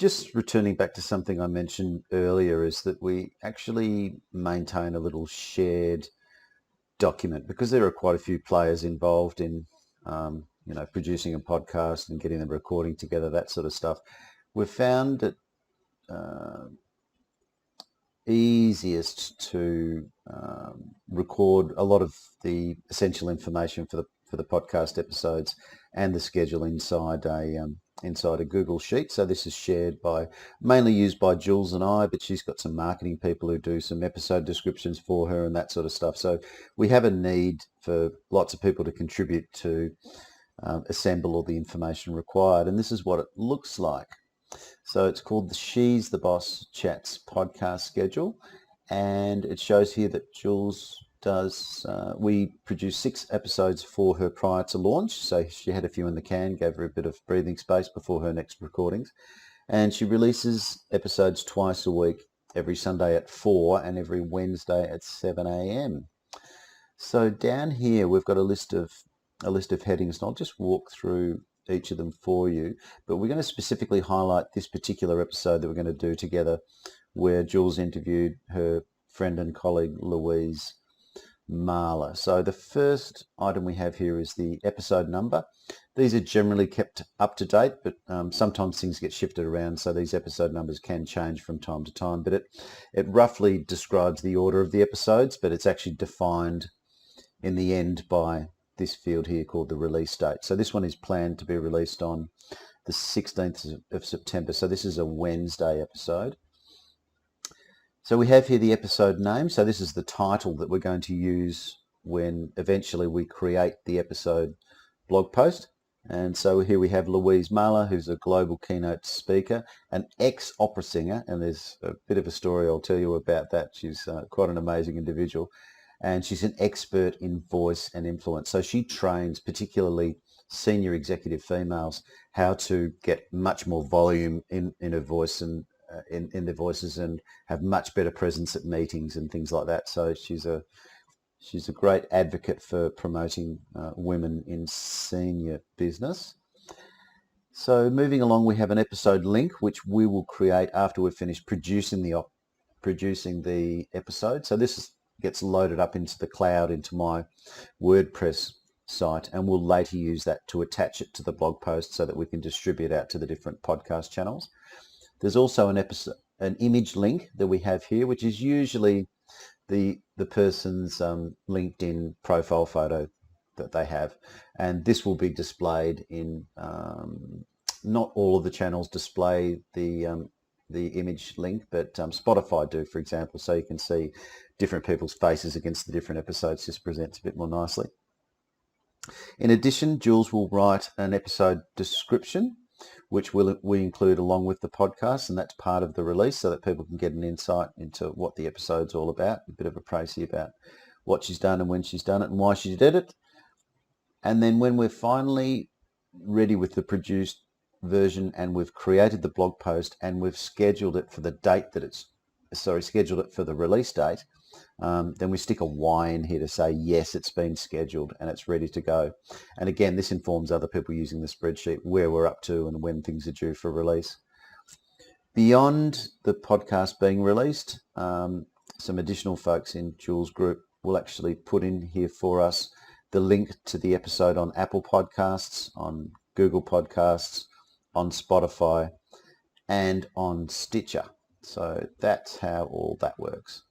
just returning back to something I mentioned earlier, is that we actually maintain a little shared document because there are quite a few players involved in producing a podcast and getting them recording together, that sort of stuff. We've found it easiest to record a lot of the essential information for the podcast episodes and the schedule inside a Google Sheet. So this is mainly used by Jules and I, but she's got some marketing people who do some episode descriptions for her and that sort of stuff. So we have a need for lots of people to contribute to assemble all the information required, and this is what it looks like. So it's called the She's the Boss Chats podcast schedule, and it shows here that Jules we produced 6 episodes for her prior to launch, so she had a few in the can, gave her a bit of breathing space before her next recordings, and she releases episodes twice a week, every Sunday at 4 and every Wednesday at 7 a.m. So down here we've got a list of headings, and I'll just walk through each of them for you, but we're going to specifically highlight this particular episode that we're going to do together, where Jules interviewed her friend and colleague Louise Marler. So the first item we have here is the episode number. These are generally kept up to date, but sometimes things get shifted around, so these episode numbers can change from time to time, but it roughly describes the order of the episodes, but it's actually defined in the end by this field here called the release date. So this one is planned to be released on the 16th of September. So this is a Wednesday episode. So we have here the episode name. So this is the title that we're going to use when eventually we create the episode blog post. And so here we have Louise Marler, who's a global keynote speaker, an ex-opera singer, and there's a bit of a story I'll tell you about that. She's quite an amazing individual. And she's an expert in voice and influence. So she trains particularly senior executive females how to get much more volume in her voice and in their voices, and have much better presence at meetings and things like that. So she's a great advocate for promoting women in senior business. So moving along, we have an episode link which we will create after we've finished producing the episode. So this gets loaded up into the cloud, into my WordPress site, and we'll later use that to attach it to the blog post so that we can distribute out to the different podcast channels. There's also an image link that we have here, which is usually the person's LinkedIn profile photo that they have, and this will be displayed in not all of the channels display the image link, but Spotify do, for example, so you can see different people's faces against the different episodes. Just presents a bit more nicely. In addition, Jules will write an episode description, which we include along with the podcast, and that's part of the release so that people can get an insight into what the episode's all about, a bit of a précis about what she's done and when she's done it and why she did it. And then when we're finally ready with the produced version and we've created the blog post and we've scheduled it for the release date, then we stick a Y in here to say, yes, it's been scheduled and it's ready to go. And again, this informs other people using the spreadsheet where we're up to and when things are due for release. Beyond the podcast being released, some additional folks in Jules' group will actually put in here for us the link to the episode on Apple Podcasts, on Google Podcasts, on Spotify, and on Stitcher. So that's how all that works.